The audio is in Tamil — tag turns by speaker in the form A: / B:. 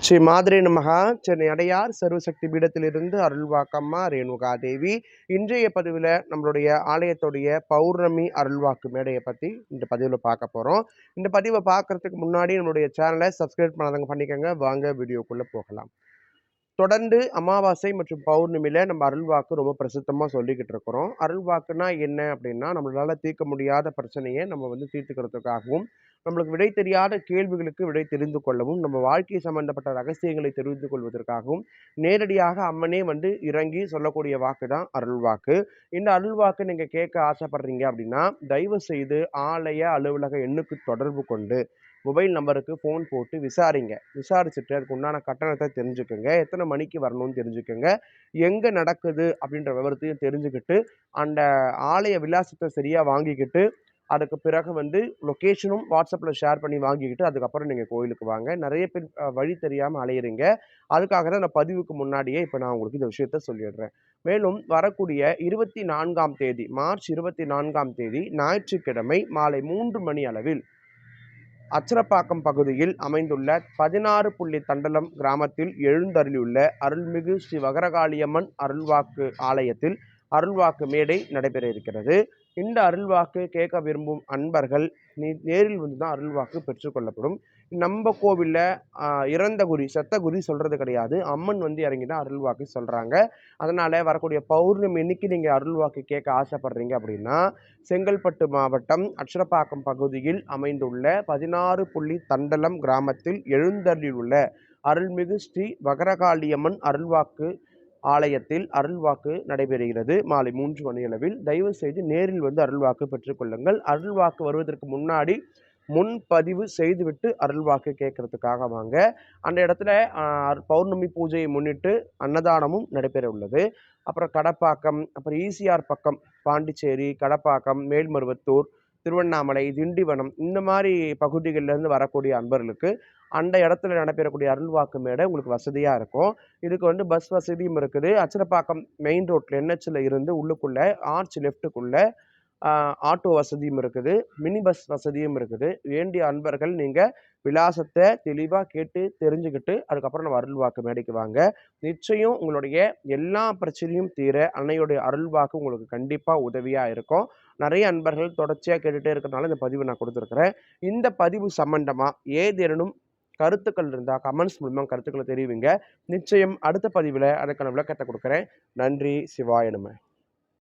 A: ஸ்ரீ மாதிரி நமகா. சென்னை அடையார் சர்வசக்தி பீடத்திலிருந்து அருள்வாக்கம்மா ரேணுகா தேவி. இன்றைய பதிவில் நம்மளுடைய ஆலயத்துடைய பௌர்ணமி அருள்வாக்கு மேடையை பற்றி இந்த பதிவில் பார்க்க போகிறோம். இந்த பதிவை பார்க்கறதுக்கு முன்னாடி நம்மளுடைய சேனலை சப்ஸ்கிரைப் பண்ணாதவங்க பண்ணிக்கோங்க. வாங்க வீடியோக்குள்ளே போகலாம். தொடர்ந்து அமாவாசை மற்றும் பௌர்ணமியில நம்ம அருள்வாக்கு ரொம்ப பிரசித்தமாக சொல்லிக்கிட்டு இருக்கிறோம். அருள்வாக்குனா என்ன அப்படின்னா, நம்மளால தீர்க்க முடியாத பிரச்சனையை நம்ம தீர்த்துக்கிறதுக்காகவும், நம்மளுக்கு விடை தெரியாத கேள்விகளுக்கு விடை தெரிந்து கொள்ளவும், நம்ம வாழ்க்கை சம்பந்தப்பட்ட ரகசியங்களை தெரிந்து கொள்வதற்காகவும் நேரடியாக அம்மனே இறங்கி சொல்லக்கூடிய வாக்கு தான் அருள்வாக்கு. இந்த அருள்வாக்கு நீங்க கேட்க ஆசைப்படுறீங்க அப்படின்னா, தயவு செய்து ஆலய அலுவலக எண்ணுக்கு தொடர்பு கொண்டு மொபைல் நம்பருக்கு ஃபோன் போட்டு விசாரிச்சுட்டு அதுக்கு உண்டான கட்டணத்தை தெரிஞ்சுக்கோங்க, எத்தனை மணிக்கு வரணும்னு தெரிஞ்சுக்கோங்க, எங்கே நடக்குது அப்படின்ற விவரத்தையும் தெரிஞ்சுக்கிட்டு அந்த ஆலய விலாசத்தை சரியாக வாங்கிக்கிட்டு அதுக்கு பிறகு லொக்கேஷனும் வாட்ஸ்அப்பில் ஷேர் பண்ணி வாங்கிக்கிட்டு அதுக்கப்புறம் நீங்கள் கோயிலுக்கு வாங்க. நிறைய பேர் வழி தெரியாமல் அலையிறீங்க. அதுக்காக தான் அந்த பதிவுக்கு முன்னாடியே இப்போ நான் உங்களுக்கு இந்த விஷயத்த சொல்லிடுறேன். மேலும் வரக்கூடிய 24ஆம் தேதி மார்ச் 24ஆம் தேதி ஞாயிற்றுக்கிழமை மாலை 3 மணி அளவில் அச்சரப்பாக்கம் பகுதியில் அமைந்துள்ள 16 புள்ளி தண்டலம் கிராமத்தில் எழுந்தருளியுள்ள அருள்மிகு ஸ்ரீ வகரகாளியம்மன் அருள்வாக்கு ஆலயத்தில் அருள்வாக்கு மேடை நடைபெற இருக்கிறது. இந்த அருள்வாக்கு கேட்க விரும்பும் அன்பர்கள் நேரில் தான் அருள்வாக்கு பெற்றுக்கொள்ளப்படும். நம்ம கோவிலில் இறந்த குறி செத்த குறி சொல்கிறது கிடையாது. அம்மன் இறங்கி தான் அருள்வாக்கு சொல்கிறாங்க. அதனால் வரக்கூடிய பௌர்ணமி இன்னைக்கு நீங்கள் அருள்வாக்கு கேட்க ஆசைப்படுறீங்க அப்படின்னா, செங்கல்பட்டு மாவட்டம் அச்சரப்பாக்கம் பகுதியில் அமைந்துள்ள 16 புள்ளி தண்டலம் கிராமத்தில் எழுந்தருளியுள்ள அருள்மிகு ஸ்ரீ வகரகாளியம்மன் அருள்வாக்கு ஆலயத்தில் அருள்வாக்கு நடைபெறுகிறது. மாலை 3 மணியளவில் தயவு செய்து நேரில் அருள்வாக்கு பெற்றுக்கொள்ளுங்கள். அருள்வாக்கு வருவதற்கு முன்னாடி முன்பதிவு செய்துவிட்டு அருள்வாக்கு கேட்கறதுக்காக வாங்க. அந்த இடத்துல பௌர்ணமி பூஜையை முன்னிட்டு அன்னதானமும் நடைபெற உள்ளது. அப்புறம் கடப்பாக்கம், அப்புறம் ஈசிஆர் பக்கம் பாண்டிச்சேரி, கடப்பாக்கம், மேல்மருவத்தூர், திருவண்ணாமலை, திண்டிவனம் இந்த மாதிரி பகுதிகளிலிருந்து வரக்கூடிய அன்பர்களுக்கு அந்த இடத்துல நடைபெறக்கூடிய அருள்வாக்கு மேடை உங்களுக்கு வசதியாக இருக்கும். இதுக்கு பஸ் வசதியும் இருக்குது. அச்சரப்பாக்கம் மெயின் ரோட்டில் என்ஹெச்சில் இருந்து உள்ளுக்குள்ளே ஆர்ச் லெஃப்ட்டுக்குள்ளே ஆட்டோ வசதியும் இருக்குது, மினி பஸ் வசதியும் இருக்குது. வேண்டிய அன்பர்கள் நீங்கள் விலாசத்தை தெளிவாக கேட்டு தெரிஞ்சுக்கிட்டு அதுக்கப்புறம் நம்ம அருள்வாக்கு மேடைக்கு வாங்க. நிச்சயம் உங்களுடைய எல்லா பிரச்சனையும் தீர அன்னையுடைய அருள்வாக்கு உங்களுக்கு கண்டிப்பாக உதவியாக இருக்கும். நிறைய அன்பர்கள் தொடர்ச்சியாக கேட்டுகிட்டே இருக்கிறதுனால இந்த பதிவு நான் கொடுத்துருக்குறேன். இந்த பதிவு சம்பந்தமாக ஏதேனும் கருத்துக்கள் இருந்தால் கமெண்ட்ஸ் மூலமாக கருத்துக்களை தெரிவிங்க. நிச்சயம் அடுத்த பதிவில் அதுக்கான விளக்கத்தை கொடுக்குறேன். நன்றி. சிவாய நம.